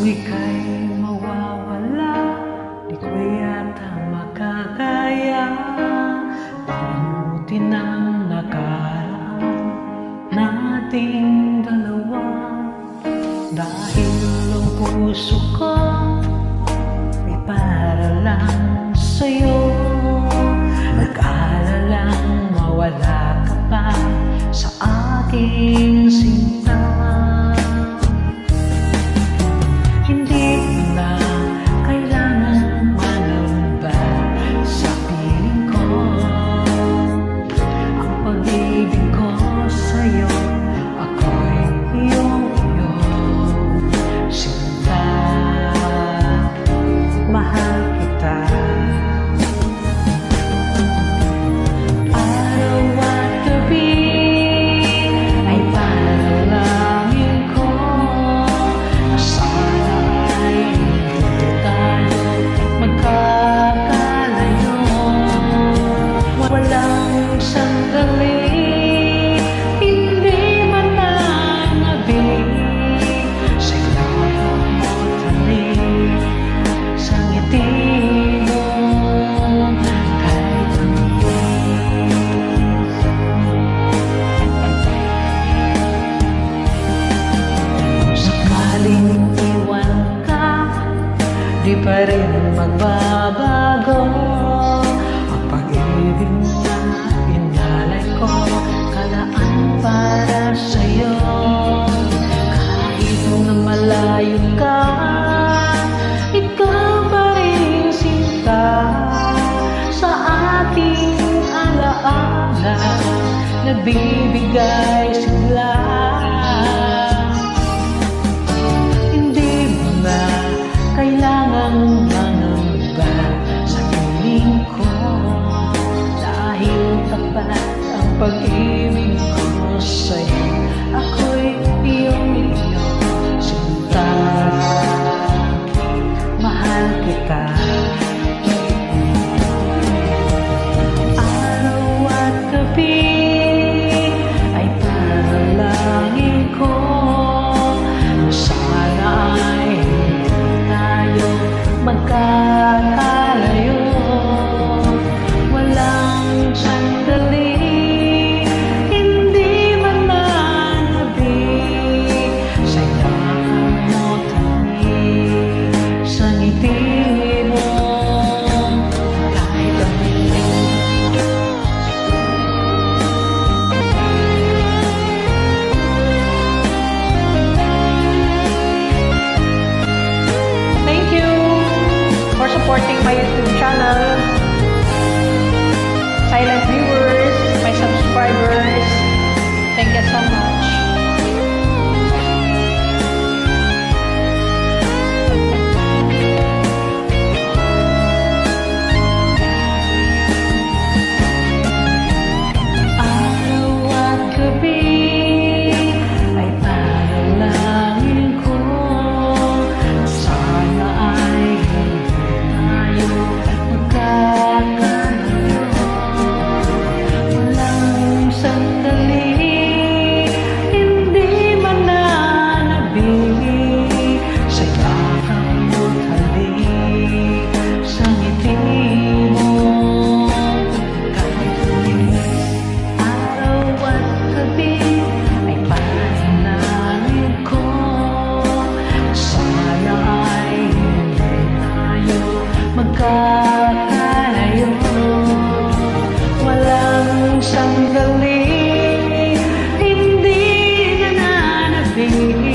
ika'y mawawala, di ko yata makakaya palimutin ang nakaraan nating dalawa. Dahil ang puso ko ay para lang sa'yo, nag-aalalang mawala ka pa sa aking sinta. Hindi na kailangan manamba sa piling ko, ang pag-ibig ko sa'yo, ako'y iyong sinta. Mahal kita. Araw at gabi ay panalangin ko, sana ay hindi tayo magkakalayo. Walang sandali, hindi man nanabig sa ilalim mo talim, sa ngiti mo kahit sakaling iwan ka, di pa rin magbabago ang pag-ibig na inalay ko, kalaan para sa'yo. Kahit na malayo ka, ikaw pa rin sinta sa aking alaala, nagbibigay sigla. Hindi mo na kailangang mangamba sa piling ko, dahil tapat ang pag-ibig ko sa'yo, ako'y iyong sinta. Mahal kita. Araw at gabi ay panalangin ko, sana ay hindi tayo magkakalayo. Walang sandali, hindi man nanabig sa ilalim mo talim, sa ngiti mo kahit Thank you for supporting my YouTube channel, silent viewers, my subscribers. Thank you so much. Araw at gabi ay panalangin ko, sana ay hindi tayo magkakalayo. Walang sandali, hindi man nanabig sa yakap mo talim, sa ngiti mo kahit tulis. Araw at gabi ay panalangin ko, sana ay hindi tayo magkakalayo. Walang sandali, hindi na nanabig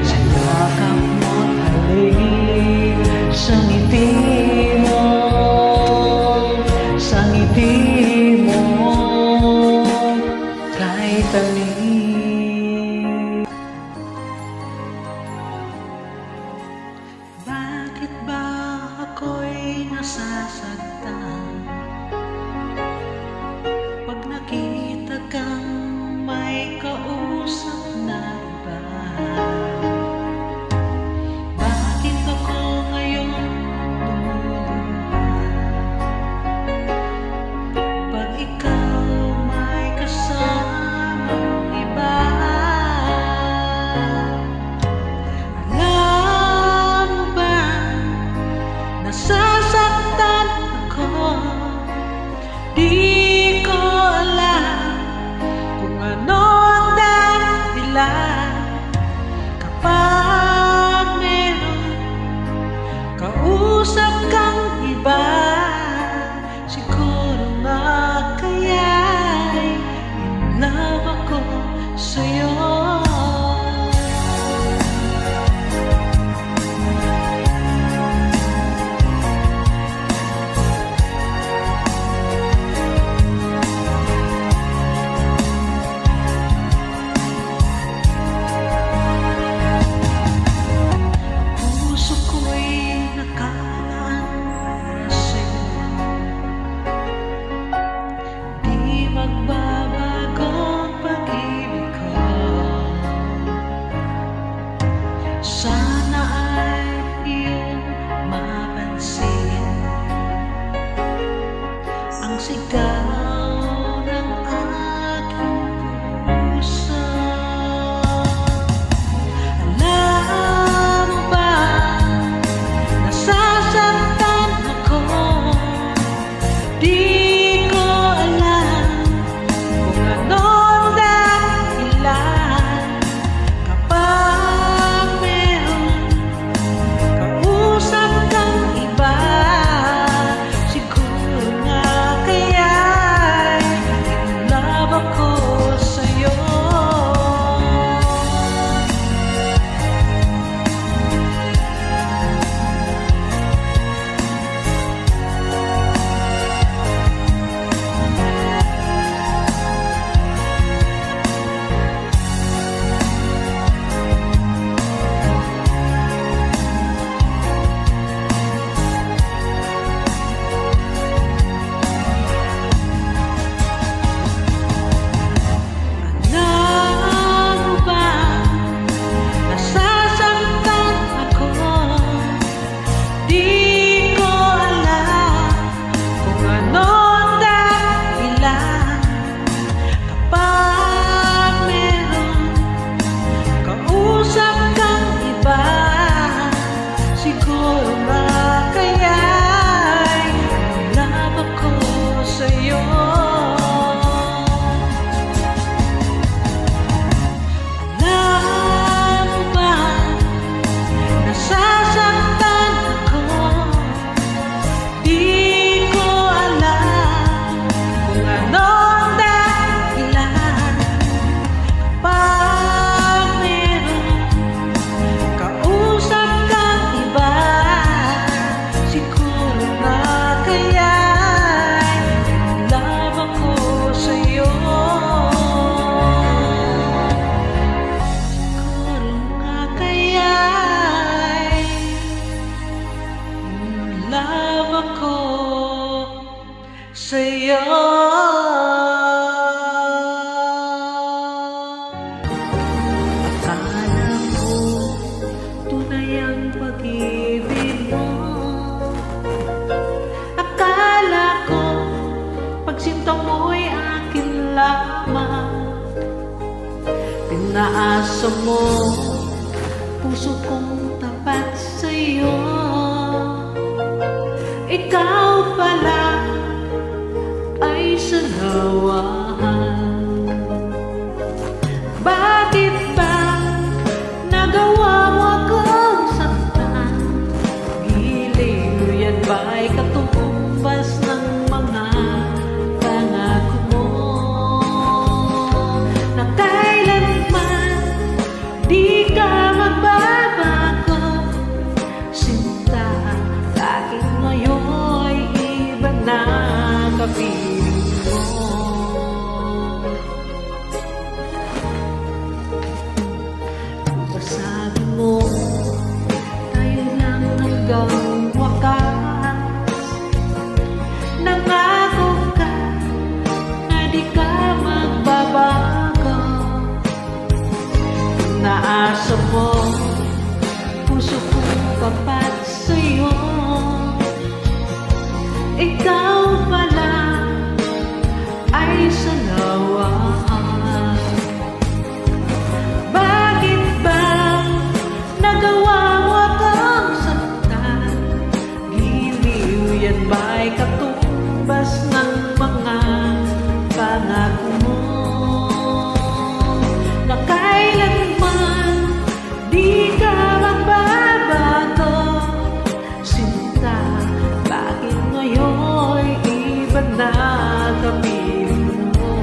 sa yakap mo talim, sa ngiti mo, sa ngiti mo kahit talim. Bakit ba ako'y nasasaktan pag nakita kang may kausap na iba? Bakit ako ngayon lumuluha pag ikaw may kasamang iba? sa'yo. Sana ay iyong mapansin ang sigaw ng aking puso. Alam mo ba, nasasaktan ako, di ko alam kung anong dahilan. Kapag sa'yo. Akala ko tunay ang pag-ibig mo. Akala ko pagsinta mo'y akin lamang. Pinaasa mo puso kong tapat sa'yo. Ikaw pala ay sanawahan. Bakit ba nagawa mo akong saktan? Giliw yan ba'y katumbas ng mga pangako mo? Na kailanman di ka magbabago. Sinta, bakit ngayon'y iba na kapiling mo? Sabi mo, tayo lang hanggang wakas. Nangako ka na di ka magbabago. Naasa mo puso kong tapat sa'yo. Ikaw pala ay sanawahan. Bakit ba nagawa mo akong saktan? Giliw yan ba'y katumbas ng mga pangako mo? Na kailanman di ka magbabago. Sinta, bakit ngayon'y iba na kapiling mo?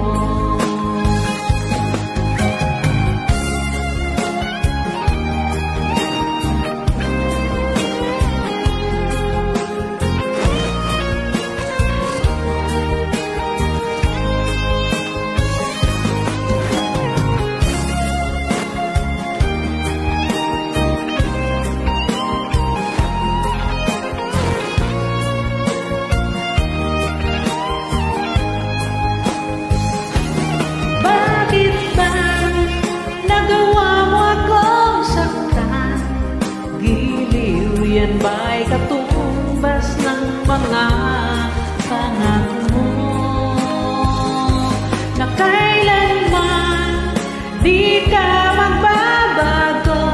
di ka magbabago.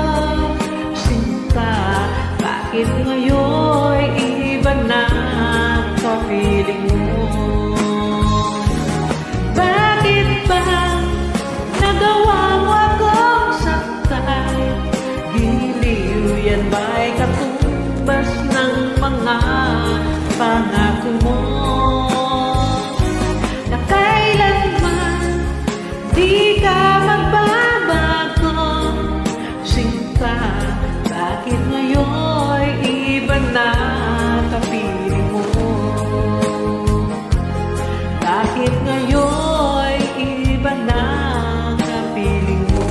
Sinta, bakit ngayon'y iba na kapiling mo? Bakit ba nagawa mo akong saktan? Giliw yan ba'y katumbas ng mga pangako mo? Na kailanman di ka magbabago. Sinta, bakit ngayon'y iba na kapiling mo? Bakit ngayon'y iba na kapiling mo?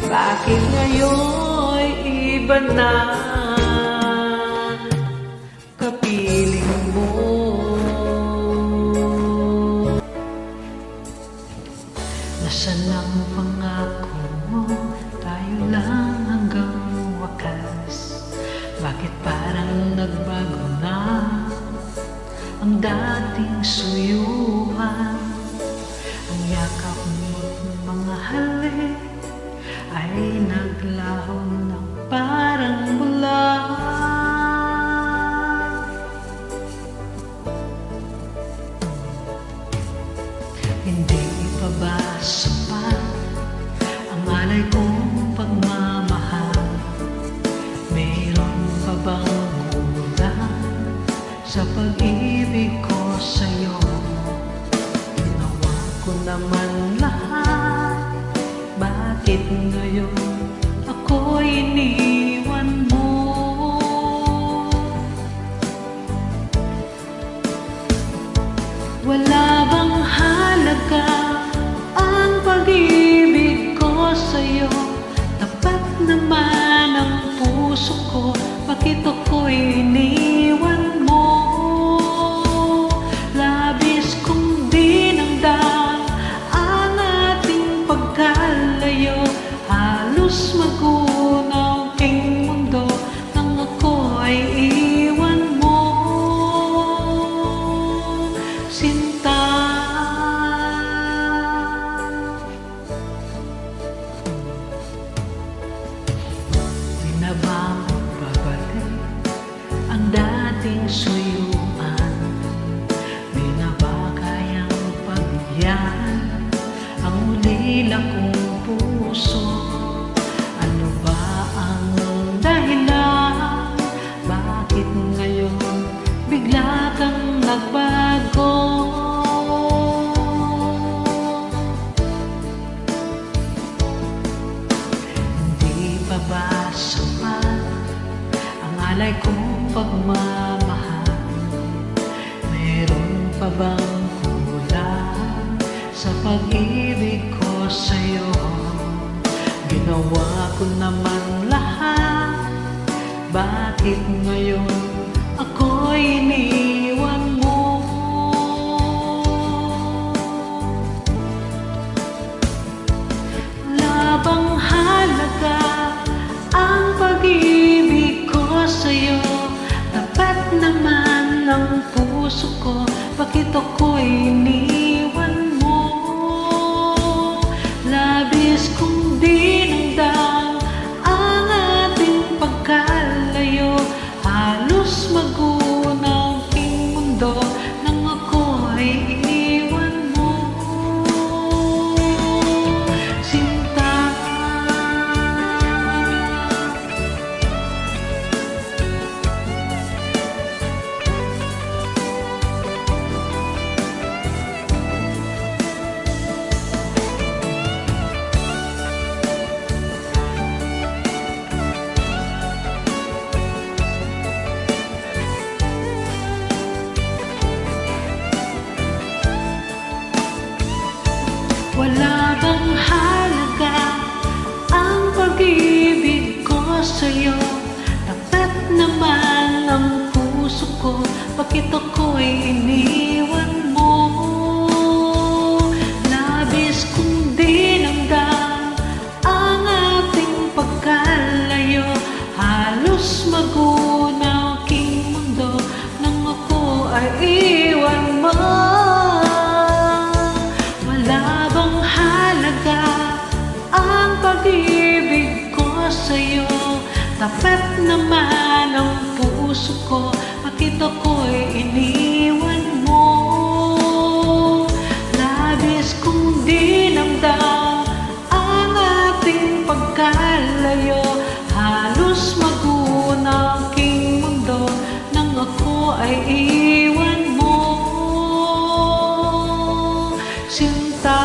Bakit ngayon'y iba na kapiling mo? Nasaan ang pangako mo? Tayo lang hanggang wakas. Bakit parang nagbago na ang dating suyuhan? Ang yakap mo't mga halik ay naglaho ng parang bula. Hindi pa ba sapat ang alay kong pagmamahal? Mayroon pa bang kulang sa pag-ibig ko sa'yo? Ginawa ko naman lahat, bakit ngayon ako'y iniwan mo? Wala bang halaga ang pag-ibig ko sa'yo? Tapat naman ang puso ko, bakit ako'y iniwan mo? Labis kong dinamdam ang ating pagkalayo. Halos magunaw king mundo nang ako'y iwan mo. Sinta, di na ba babalik ang dating suyuan? Di na ba kayang pagyan ang ulila kong puso? Ano ba ang dahilan? Bakit ngayon bigla kang nagbago? Hindi pa ba sapat ang alay kong pagmamahal? Meron pa bang kulang sa pag-ibig ko sa'yo? Ginawa ko naman lahat, bakit ngayon ako'y iniwan mo? Wala bang halaga ang pag-ibig ko sa'yo? Tapat naman ang puso ko, bakit ako'y iniwan mo? Labis kong dinamdam ang ating pagkalayo. Halos magunaw king mundo nang ako'y iniwan mo. Sinta, wala bang halaga ang pag-ibig ko sa'yo? Tapat naman ang puso ko, bakit ako'y iniwan mo? Labis kong dinamdam ang ating pagkalayo. Halos magunaw king mundo nang ako ay iwan mo. Wala bang sa'yo. Tapat naman ang puso ko, bakit ako'y iniwan mo? Labis kong dinamdam ang ating pagkalayo, halos maguho ng aking mundo nang ako ay iwan mo. Sinta,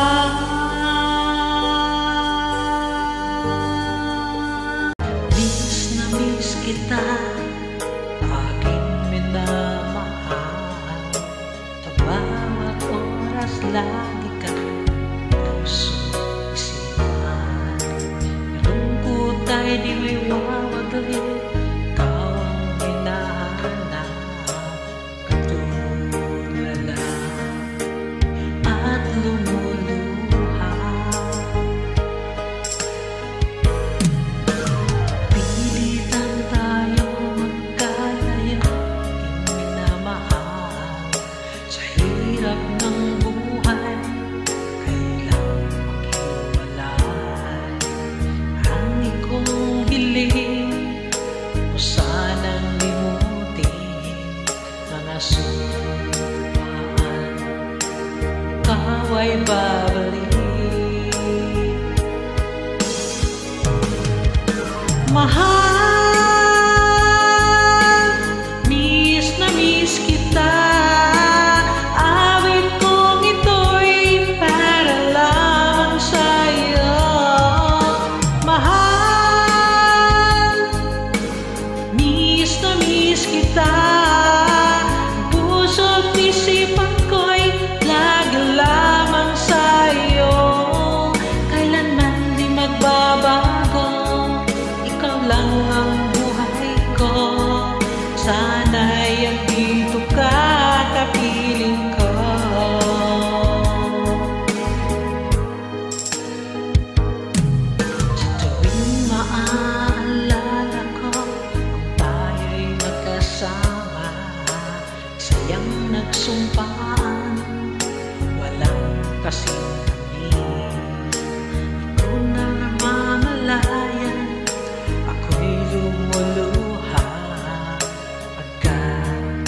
miss na miss kita, aking minamahal. Sa bawat oras lagi ka puso isipan. Malungkot ay di may wawagali, ikaw ang hinahanap. Katulala at lumuluha, pilitan tayo magkalayo, aking minamahal. Sa hirap ng buhay, kailang maghiwalay. Ang ikong hiling o sanang limutin mga sumpaan, ikaw ay babalik. Mahal, miss na miss kita, awit kong ito'y para lamang sa'yo. Mahal, miss na miss kita, puso't isipan ko'y lagi lamang sa'yo. Kailanman di magbabago, ikaw lang ang buhay ko. Sana'y andito ka, kapiling ko. Sa tuwing maaalala ko kung tayo'y magkasama, sayang nagsumpaan, walang kasing tamis. Ito na namamalayan, ako'y lumuluha, pagkat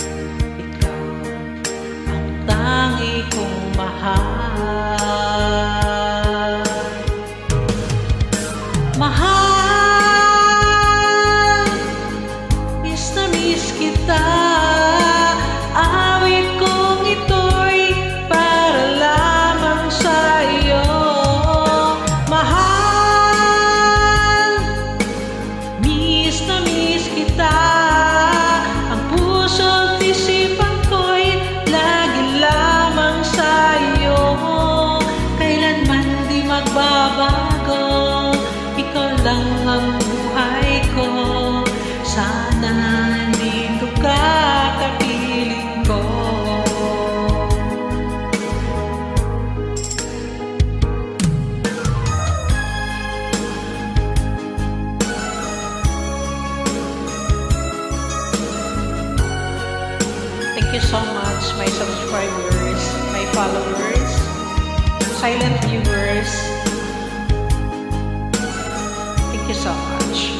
ikaw ang tangi kong mahal. Mahal, miss na miss kita, awit kong ito'y para lamang sa'yo. Mahal, miss na miss kita, ang puso't isipan ko'y lagi lamang sa'yo. Kailanman di magbabago, ikaw lang ang buhay ko. Sana nandito ka, kapiling ko. Thank you so much, my subscribers, my followers, silent viewers. Thank you so much.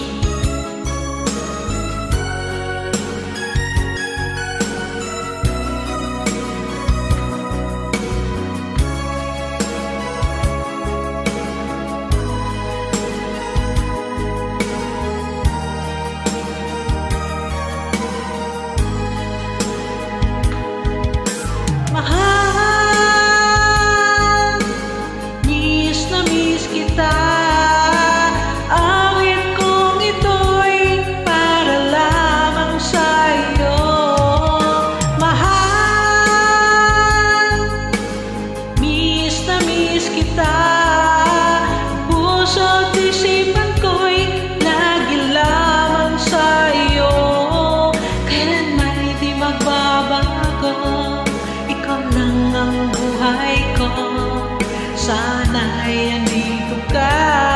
Mahal, miss na miss kita, awit kong ito'y para lamang sa'yo. Mahal, miss na miss kita, puso't isipan ko'y lagi lamang sa'yo. Kailanman di magbabago, ikaw lang ang buhay ko. Sana'y andito ka,